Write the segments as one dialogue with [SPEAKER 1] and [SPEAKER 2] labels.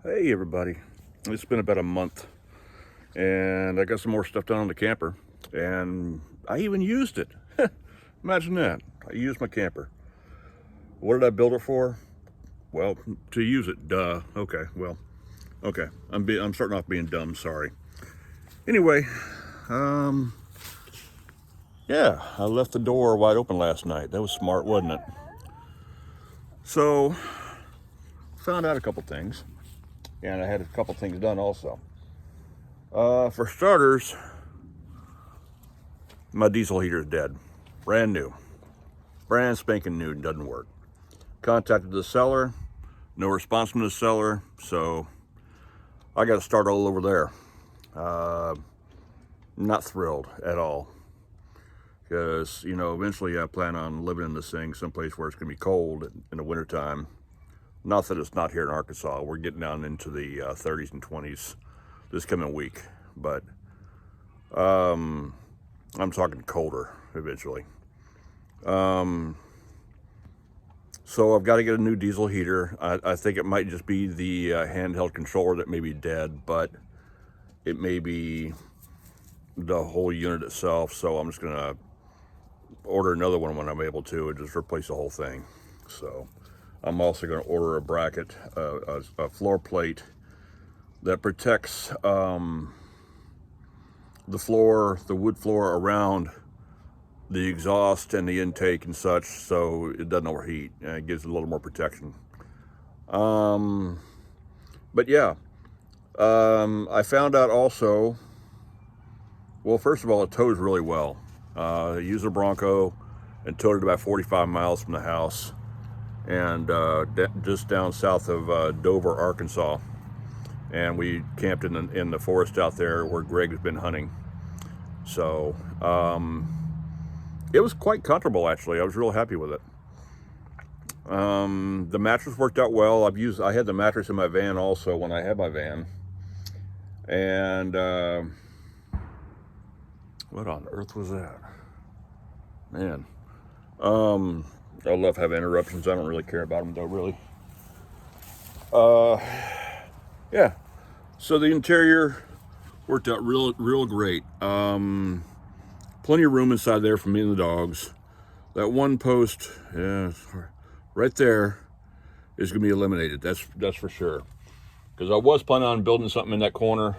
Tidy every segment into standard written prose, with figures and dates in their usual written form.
[SPEAKER 1] Hey everybody, it's been about a month and I got some more stuff done on the camper and I even used it. Imagine that. I used my camper. What did I build it for? Well, to use it. Duh. Okay. I'm starting off being dumb. Sorry. Anyway, yeah, I left the door wide open last night. That was smart, wasn't it? So, found out a couple things, and I had a couple things done also. For starters, my diesel heater is dead. Brand new. Brand spanking new, doesn't work. Contacted the seller, no response from the seller, so I got to start all over there. Not thrilled at all, because eventually I plan on living in this thing someplace where it's going to be cold in the wintertime. Not that it's not here in Arkansas. We're getting down into the 30s and 20s this coming week, but I'm talking colder eventually. So I've got to get a new diesel heater. I think it might just be the handheld controller that may be dead, but it may be the whole unit itself. So I'm just gonna order another one when I'm able to and just replace the whole thing. So I'm also going to order a bracket, a floor plate that protects the wood floor around the exhaust and the intake and such, so it doesn't overheat and it gives it a little more protection. But yeah, I found out also, well, first of all, it tows really well. I used a Bronco and towed it about 45 miles from the house, and just down south of Dover, Arkansas, and we camped in the forest out there where Greg's been hunting. So it was quite comfortable, actually. I was real happy with it. The mattress worked out well. I had the mattress in my van also when I had my van, and what on earth was that, man? I love having interruptions. I don't really care about them though, really. Yeah. So the interior worked out real great. Plenty of room inside there for me and the dogs. That one post, yeah, right there, is gonna be eliminated. That's for sure. Because I was planning on building something in that corner,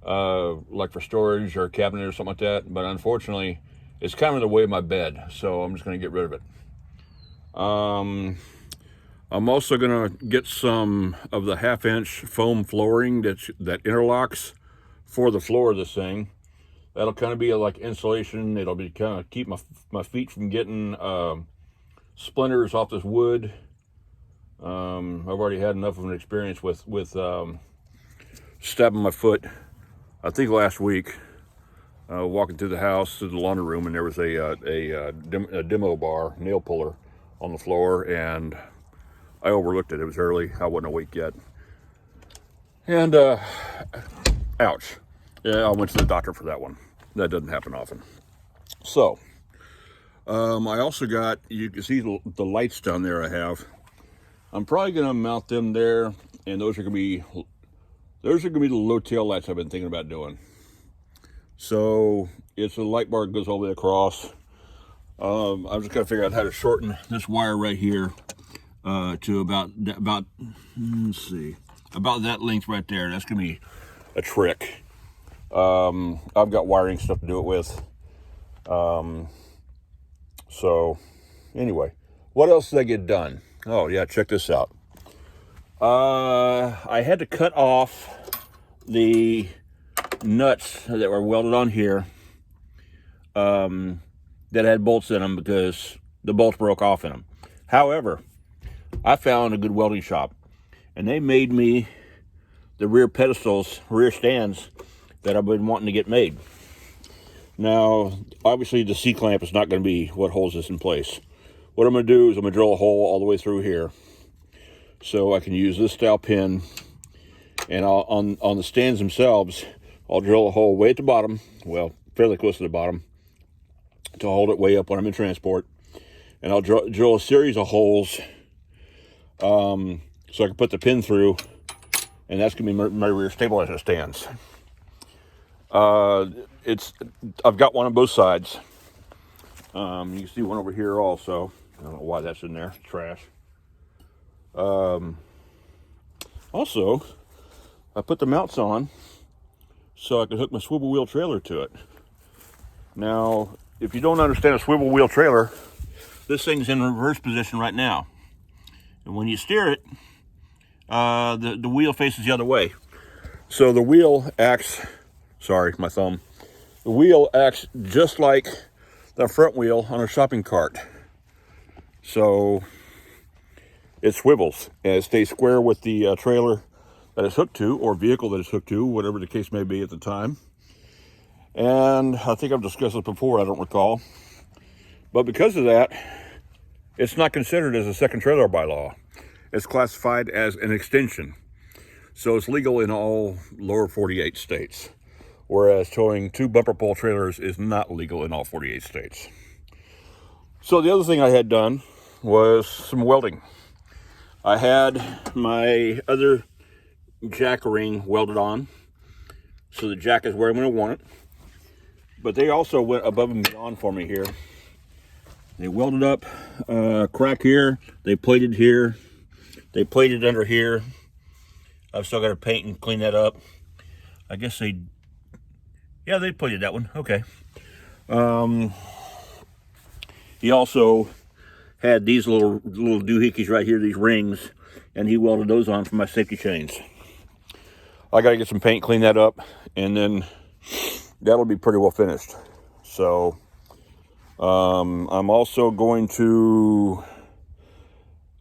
[SPEAKER 1] like for storage or a cabinet or something like that. But unfortunately, it's kind of in the way of my bed, so I'm just gonna get rid of it. I'm also gonna get some of the 1/2-inch foam flooring that interlocks for the floor of this thing. That'll kind of be like insulation. It'll be kind of keep my feet from getting splinters off this wood. I've already had enough of an experience with stabbing my foot. I think last week, walking through the house to the laundry room, and there was a demo bar, nail puller, on the floor, and I overlooked it. It was early. I wasn't awake yet. And, ouch. Yeah, I went to the doctor for that one. That doesn't happen often. So, I also got, you can see the lights down there I have. I'm probably going to mount them there, and those are going to be the low tail lights I've been thinking about doing. So, it's a light bar that goes all the way across. I'm just going to figure out how to shorten this wire right here to about let's see, about that length right there. That's going to be a trick. I've got wiring stuff to do it with. So anyway, what else did I get done? Oh yeah, check this out. I had to cut off the nuts that were welded on here, that had bolts in them because the bolts broke off in them. However, I found a good welding shop, and they made me the rear stands that I've been wanting to get made. Now, obviously the C-clamp is not going to be what holds this in place. What I'm going to do is I'm going to drill a hole all the way through here so I can use this style pin, and on the stands themselves, I'll drill a hole way at the bottom, well, fairly close to the bottom, to hold it way up when I'm in transport. And I'll drill a series of holes so I can put the pin through and that's going to be my rear stabilizer stands. I've got one on both sides. You can see one over here also. I don't know why that's in there. It's trash. Also, I put the mounts on so I could hook my swivel wheel trailer to it. Now, if you don't understand a swivel wheel trailer, this thing's in reverse position right now. And when you steer it, the wheel faces the other way. So the wheel acts, sorry, my thumb. The wheel acts just like the front wheel on a shopping cart. So it swivels and it stays square with the trailer that it's hooked to, or vehicle that it's hooked to, whatever the case may be at the time. And I think I've discussed this before, I don't recall. But because of that, it's not considered as a second trailer by law. It's classified as an extension. So it's legal in all lower 48 states. Whereas towing 2 bumper pull trailers is not legal in all 48 states. So the other thing I had done was some welding. I had my other jack ring welded on, so the jack is where I'm going to want it. But they also went above and beyond for me here. They welded up a crack here, they plated here, they plated under here. I've still got to paint and clean that up. I guess they plated that one, okay. He also had these little doohickeys right here, these rings, and he welded those on for my safety chains. I got to get some paint, clean that up, and then that'll be pretty well finished. So I'm also going to,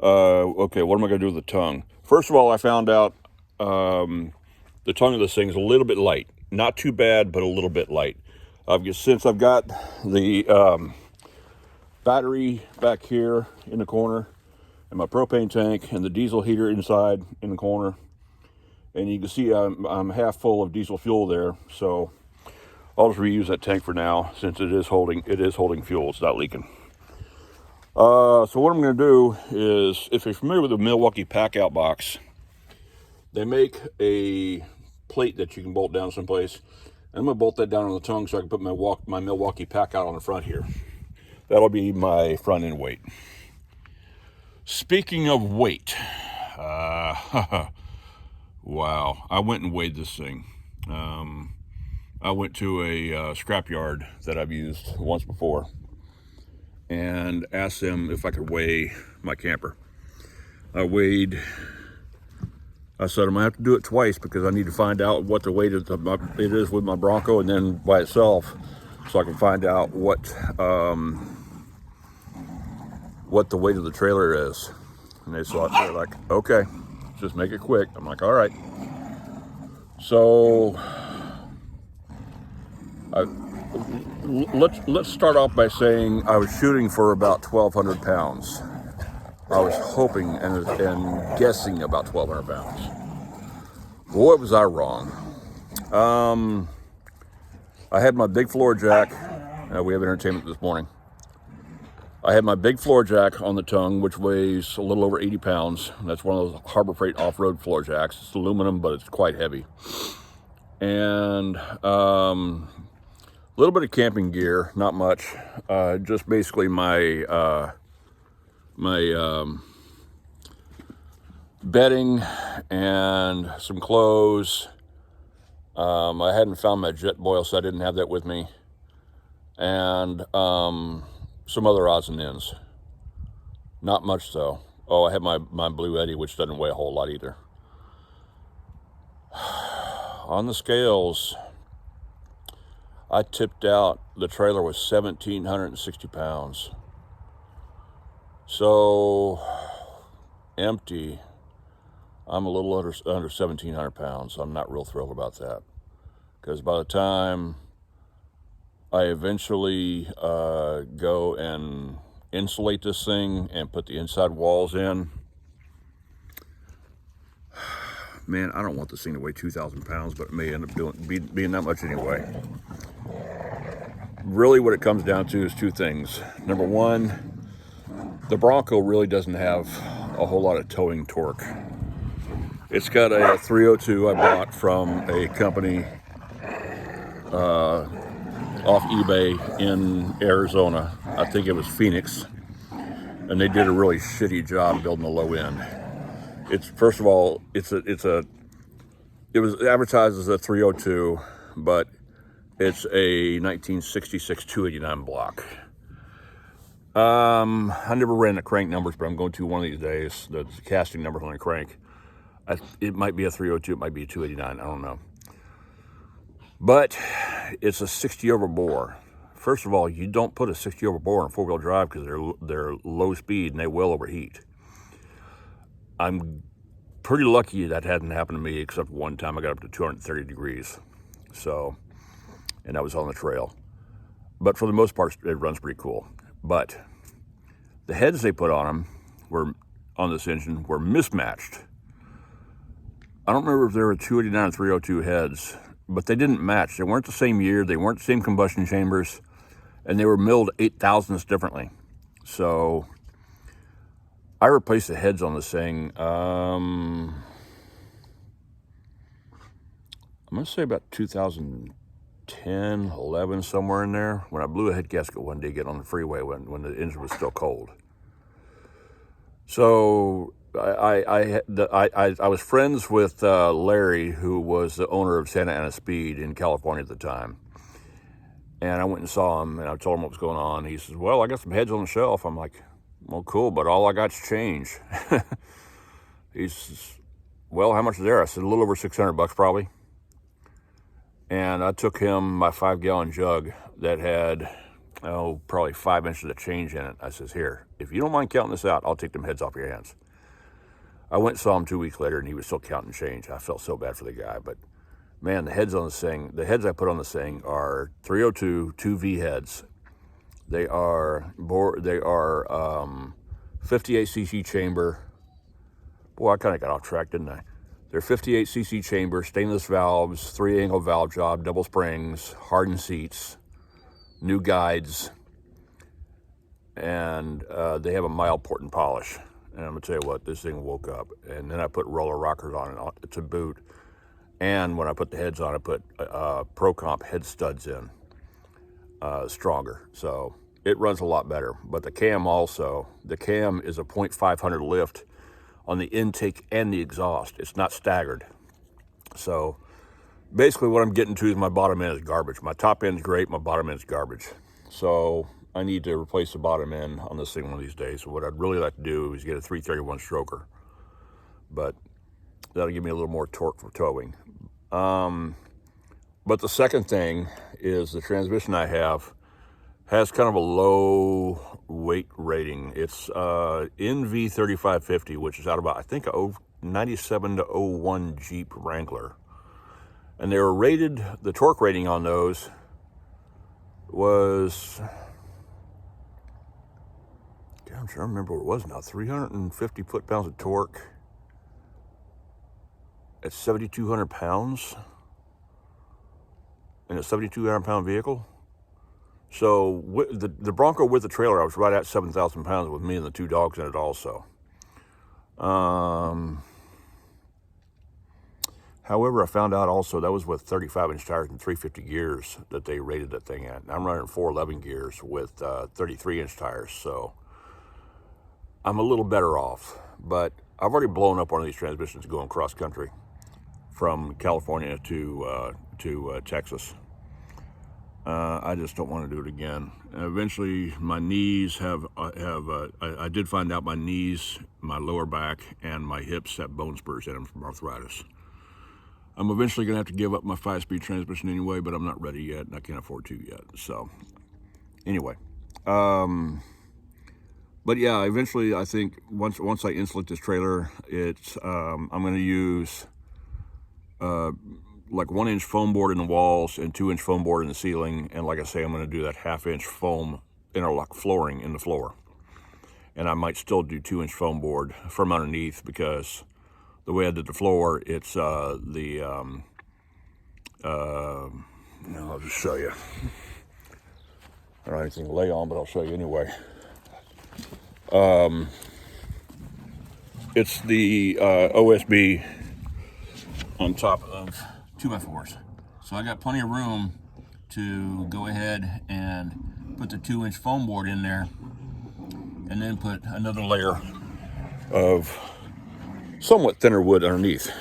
[SPEAKER 1] okay, what am I going to do with the tongue? First of all, I found out the tongue of this thing is a little bit light. Not too bad, but a little bit light. Since I've got the battery back here in the corner, and my propane tank, and the diesel heater inside in the corner, and you can see I'm half full of diesel fuel there, so I'll just reuse that tank for now, since it is holding fuel. It's not leaking. So what I'm going to do is, if you're familiar with the Milwaukee pack-out box, they make a plate that you can bolt down someplace. I'm going to bolt that down on the tongue so I can put my Milwaukee pack-out on the front here. That'll be my front end weight. Speaking of weight, wow, I went and weighed this thing. I went to a scrapyard that I've used once before and asked them if I could weigh my camper. I said I'm gonna have to do it twice because I need to find out what the weight it is with my Bronco and then by itself, so I can find out what the weight of the trailer is. And they're like, okay, just make it quick. I'm like, all right. So let's start off by saying I was shooting for about 1,200 pounds. I was hoping and guessing about 1,200 pounds. Boy, was I wrong. I had my big floor jack. We have entertainment this morning. I had my big floor jack on the tongue, which weighs a little over 80 pounds. That's one of those Harbor Freight off-road floor jacks. It's aluminum, but it's quite heavy. And a little bit of camping gear, not much. Just basically my bedding and some clothes. I hadn't found my jet boil, so I didn't have that with me. And some other odds and ends. Not much though. Oh, I had my Blue Eddy, which doesn't weigh a whole lot either. On the scales, I tipped out the trailer was 1,760 pounds. So empty, I'm a little under 1,700 pounds. I'm not real thrilled about that, because by the time I eventually go and insulate this thing and put the inside walls in, man, I don't want this thing to weigh 2,000 pounds, but it may end up being that much anyway. Really what it comes down to is two things. Number one, the Bronco really doesn't have a whole lot of towing torque. It's got a 302 I bought from a company off eBay in Arizona. I think it was Phoenix, and they did a really shitty job building the low end. It's first of all, it was advertised as a 302, but it's a 1966 289 block. I never ran the crank numbers, but I'm going to one of these days. The casting numbers on the crank. It might be a 302, it might be a 289, I don't know. But it's a 60 over bore. First of all, you don't put a 60 over bore in four-wheel drive because they're low speed and they will overheat. I'm pretty lucky that hadn't happened to me, except one time I got up to 230 degrees. So, and that was on the trail. But for the most part, it runs pretty cool. But the heads they put on this engine were mismatched. I don't remember if they were 289 or 302 heads, but they didn't match. They weren't the same year. They weren't the same combustion chambers, and they were milled 0.008 differently. So I replaced the heads on this thing. I'm going to say about 2010, 11, somewhere in there, when I blew a head gasket one day getting on the freeway when the engine was still cold. So I was friends with Larry, who was the owner of Santa Ana Speed in California at the time. And I went and saw him, and I told him what was going on. He says, well, I got some heads on the shelf. I'm like, well, cool, but all I got's change. He says, well, how much is there? I said, a little over $600 probably. And I took him my 5-gallon jug that had, probably 5 inches of change in it. I says, here, if you don't mind counting this out, I'll take them heads off your hands. I went and saw him 2 weeks later, and he was still counting change. I felt so bad for the guy, but man, the heads on this thing, the heads I put on this thing are 302 2V heads. They are 58cc chamber. Boy, I kind of got off track, didn't I? They're 58cc chamber, stainless valves, 3-angle valve job, double springs, hardened seats, new guides, and they have a mild port and polish. And I'm gonna tell you what, this thing woke up. And then I put roller rockers on it to boot. And when I put the heads on, I put Pro Comp head studs in, stronger. So it runs a lot better. But the cam is a 0.500 lift on the intake and the exhaust. It's not staggered. So basically what I'm getting to is my bottom end is garbage. My top end's great, my bottom end's garbage. So I need to replace the bottom end on this thing one of these days. So what I'd really like to do is get a 331 stroker. But that'll give me a little more torque for towing. But the second thing is the transmission I have has kind of a low weight rating. It's NV3550, which is out about, I think, a 97 to 01 Jeep Wrangler. And they were rated, the torque rating on those was, I'm trying to remember what it was now, 350 foot-pounds of torque at 7,200 pounds in a 7,200-pound vehicle. So the Bronco with the trailer, I was right at 7,000 pounds with me and the two dogs in it also. However, I found out also that was with 35-inch tires and 350 gears that they rated that thing at. And I'm running 411 gears with 33-inch tires, so I'm a little better off. But I've already blown up one of these transmissions going cross country from California to Texas. I just don't want to do it again. Eventually, my knees I did find out my knees, my lower back, and my hips have bone spurs in them from arthritis. I'm eventually going to have to give up my 5-speed transmission anyway, but I'm not ready yet, and I can't afford to yet. So, anyway. But yeah, eventually, I think once I insulate this trailer, I'm going to use like 1-inch foam board in the walls and 2-inch foam board in the ceiling. And like I say, I'm going to do that 1/2-inch foam interlock flooring in the floor. And I might still do 2-inch foam board from underneath, because the way I did the floor, it's I'll just show you. I don't have anything to lay on, but I'll show you anyway. It's the OSB on top of 2x4s. So I got plenty of room to go ahead and put the 2-inch foam board in there, and then put another layer of somewhat thinner wood underneath.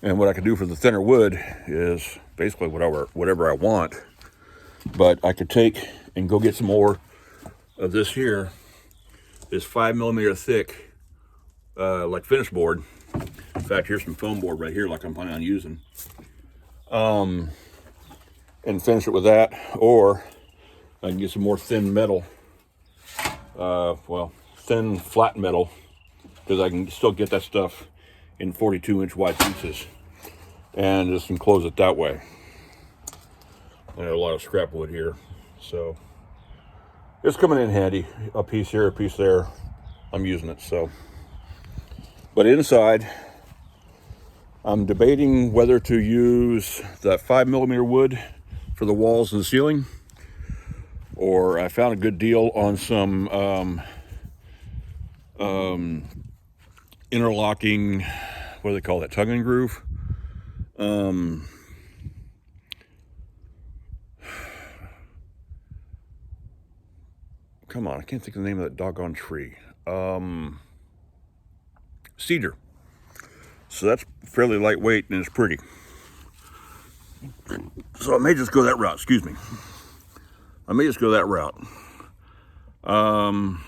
[SPEAKER 1] And what I could do for the thinner wood is basically whatever I want, but I could take and go get some more of this here, this 5mm thick, like finish board. In fact, here's some foam board right here, like I'm planning on using. And finish it with that, or I can get some more thin metal, thin flat metal, because I can still get that stuff in 42-inch wide pieces, and just enclose it that way. I have a lot of scrap wood here, so it's coming in handy. A piece here, a piece there. I'm using it, so. But inside, I'm debating whether to use that 5mm wood for the walls and the ceiling, or I found a good deal on some interlocking, what do they call that, tongue and groove? Come on, I can't think of the name of that doggone tree. Cedar. So that's fairly lightweight and it's pretty. So I may just go that route, excuse me. I may just go that route. And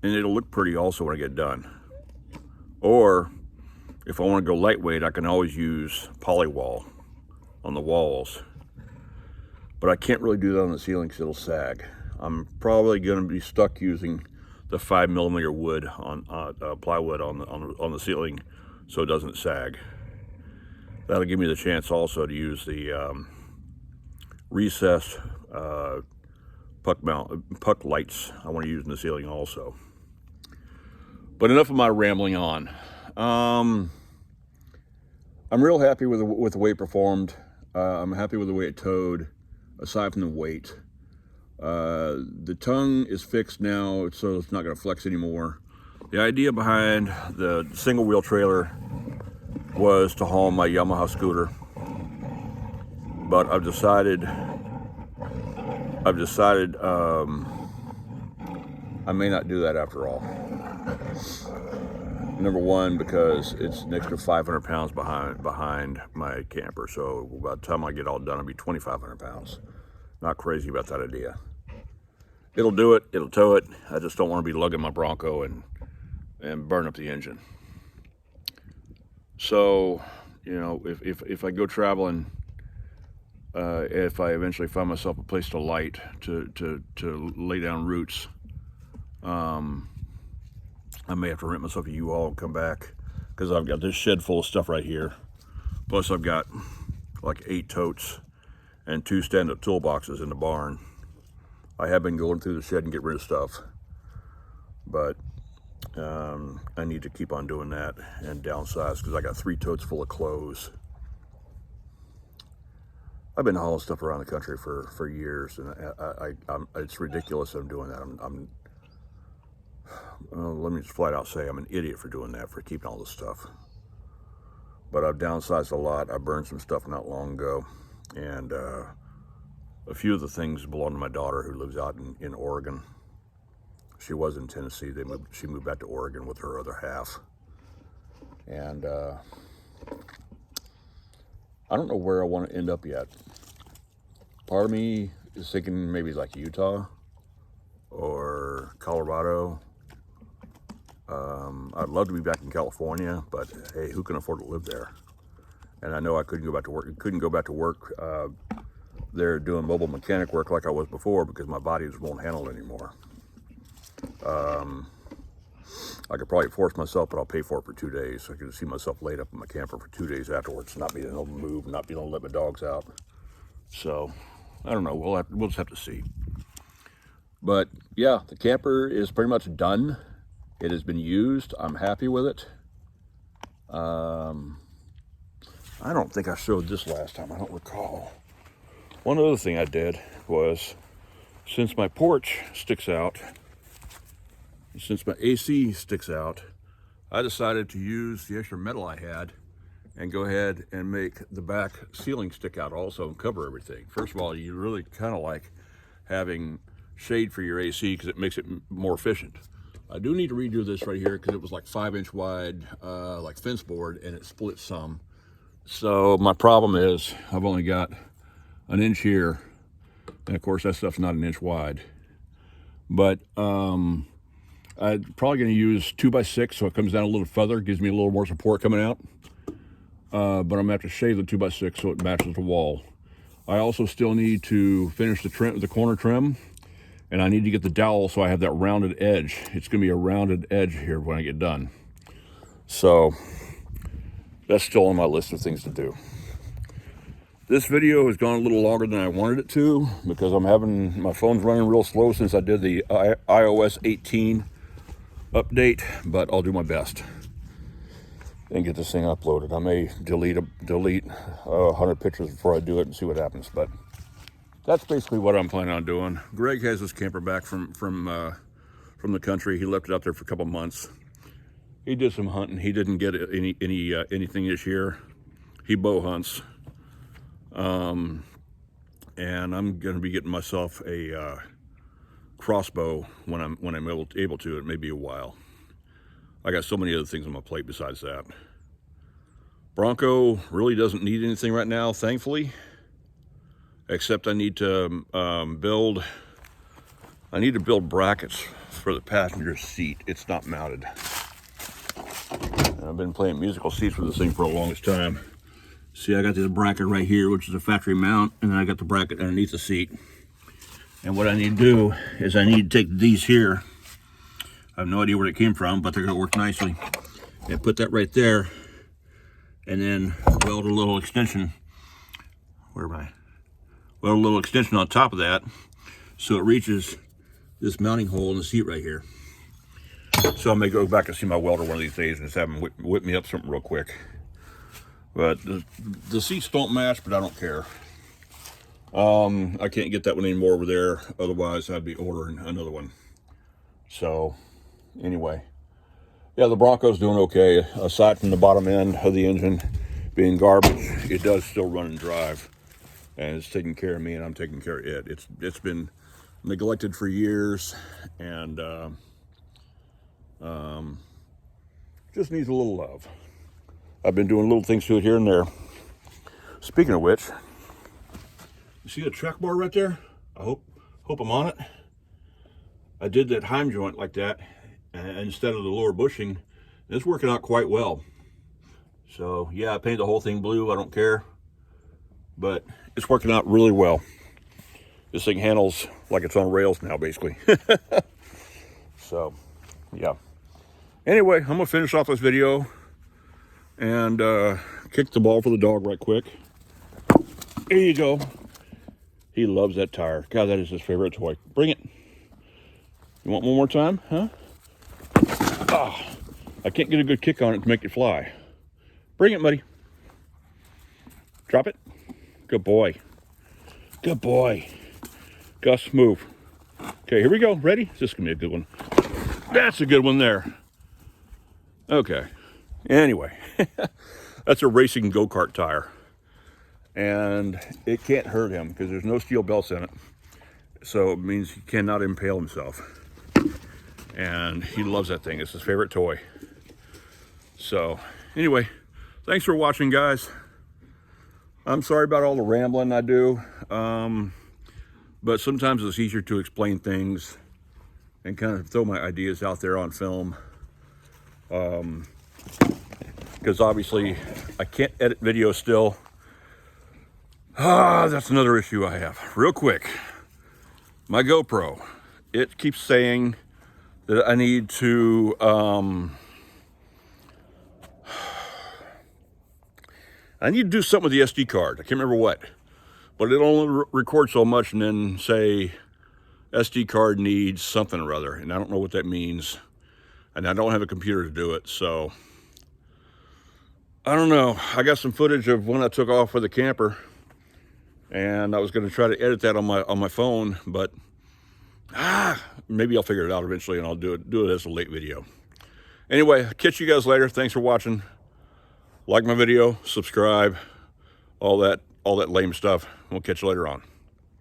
[SPEAKER 1] it'll look pretty also when I get done. Or if I want to go lightweight, I can always use polywall on the walls. But I can't really do that on the ceiling because it'll sag. I'm probably going to be stuck using the 5mm wood on plywood on the ceiling, so it doesn't sag. That'll give me the chance also to use the recessed puck lights I want to use in the ceiling also. But enough of my rambling on. I'm real happy with the way it performed. I'm happy with the way it towed, aside from the weight. The tongue is fixed now, so it's not going to flex anymore. The idea behind the single wheel trailer was to haul my Yamaha scooter, but I've decided I may not do that after all. Number one, because it's an extra 500 pounds behind my camper, so by the time I get all done, it'll be 2,500 pounds. Not crazy about that idea. It'll do it, it'll tow it. I just don't want to be lugging my Bronco and burn up the engine. So, you know, if I go traveling, if I eventually find myself a place to light, to lay down roots, I may have to rent myself a U-Haul and come back, because I've got this shed full of stuff right here. Plus I've got like 8 totes and 2 stand-up toolboxes in the barn. I have been going through the shed and get rid of stuff, but I need to keep on doing that and downsize, because I got 3 totes full of clothes. I've been hauling stuff around the country for years, and it's ridiculous that I'm doing that. Let me just flat out say I'm an idiot for doing that, for keeping all this stuff. But I've downsized a lot. I burned some stuff not long ago, and a few of the things belong to my daughter, who lives out in Oregon. She was in Tennessee. She moved back to Oregon with her other half. And I don't know where I want to end up yet. Part of me is thinking maybe like Utah or Colorado. I'd love to be back in California, but hey, who can afford to live there? And I know I couldn't go back to work. There doing mobile mechanic work like I was before, because my body just won't handle it anymore. I could probably force myself, but I'll pay for it for 2 days. I could see myself laid up in my camper for 2 days afterwards, not being able to move, not being able to let my dogs out. So I don't know. We'll just have to see. But yeah, the camper is pretty much done. It has been used. I'm happy with it. I don't think I showed this last time. I don't recall. One other thing I did was, since my porch sticks out, since my AC sticks out, I decided to use the extra metal I had and go ahead and make the back ceiling stick out also and cover everything. First of all, you really kind of like having shade for your AC because it makes it more efficient. I do need to redo this right here because it was like 5-inch wide, like fence board, and it split some. So my problem is I've only got an inch here, and of course that stuff's not an inch wide. But I'm probably going to use 2x6 so it comes down a little further, gives me a little more support coming out. But I'm going to have to shave the 2x6 so it matches the wall. I also still need to finish the corner trim, and I need to get the dowel so I have that rounded edge. It's going to be a rounded edge here when I get done. So that's still on my list of things to do. This video has gone a little longer than I wanted it to because my phone's running real slow since I did the iOS 18 update, but I'll do my best and get this thing uploaded. I may delete 100 pictures before I do it and see what happens, but that's basically what I'm planning on doing. Greg has his camper back from the country. He left it out there for a couple months. He did some hunting. He didn't get anything this year. He bow hunts. And I'm going to be getting myself a crossbow when I'm able to. It may be a while. I got so many other things on my plate besides that. Bronco really doesn't need anything right now, thankfully, except I need to build brackets for the passenger seat. It's not mounted. I've been playing musical seats with this thing for the longest time. See, I got this bracket right here, which is a factory mount, and then I got the bracket underneath the seat. And what I need to do is I need to take these here. I have no idea where they came from, but they're going to work nicely. And put that right there, and then weld a little extension. Where am I? Weld a little extension on top of that, so it reaches this mounting hole in the seat right here. So I may go back and see my welder one of these days and just have him whip me up something real quick. But the seats don't match, but I don't care. I can't get that one anymore over there. Otherwise, I'd be ordering another one. So, anyway. Yeah, the Bronco's doing okay. Aside from the bottom end of the engine being garbage, it does still run and drive. And it's taking care of me, and I'm taking care of it. It's been neglected for years, and just needs a little love. I've been doing little things to it here and there. Speaking of which, you see the track bar right there? I hope I'm on it. I did that heim joint like that instead of the lower bushing. It's working out quite well. So yeah, I painted the whole thing blue. I don't care, but it's working out really well. This thing handles like it's on rails now, basically. So yeah. Anyway, I'm gonna finish off this video and kick the ball for the dog right quick. There you go. He loves that tire. God, that is his favorite toy. Bring it. You want one more time, huh? Ah, I can't get a good kick on it to make it fly. Bring it, buddy. Drop it. Good boy. Good boy. Gus, move. Okay, here we go. Ready? This is gonna be a good one. That's a good one there. Okay. Anyway, that's a racing go-kart tire. And it can't hurt him because there's no steel belts in it. So it means he cannot impale himself. And he loves that thing. It's his favorite toy. So anyway, thanks for watching, guys. I'm sorry about all the rambling I do. But sometimes it's easier to explain things and kind of throw my ideas out there on film. Because obviously I can't edit video still. That's another issue I have. Real quick, my GoPro, it keeps saying that I need to do something with the SD card. I can't remember what, but it only records so much and then say SD card needs something or other, and I don't know what that means, and I don't have a computer to do it, so I don't know. I got some footage of when I took off with the camper, and I was going to try to edit that on my phone, but maybe I'll figure it out eventually, and I'll do it as a late video. Anyway, catch you guys later. Thanks for watching. Like my video, subscribe, all that lame stuff. We'll catch you later on.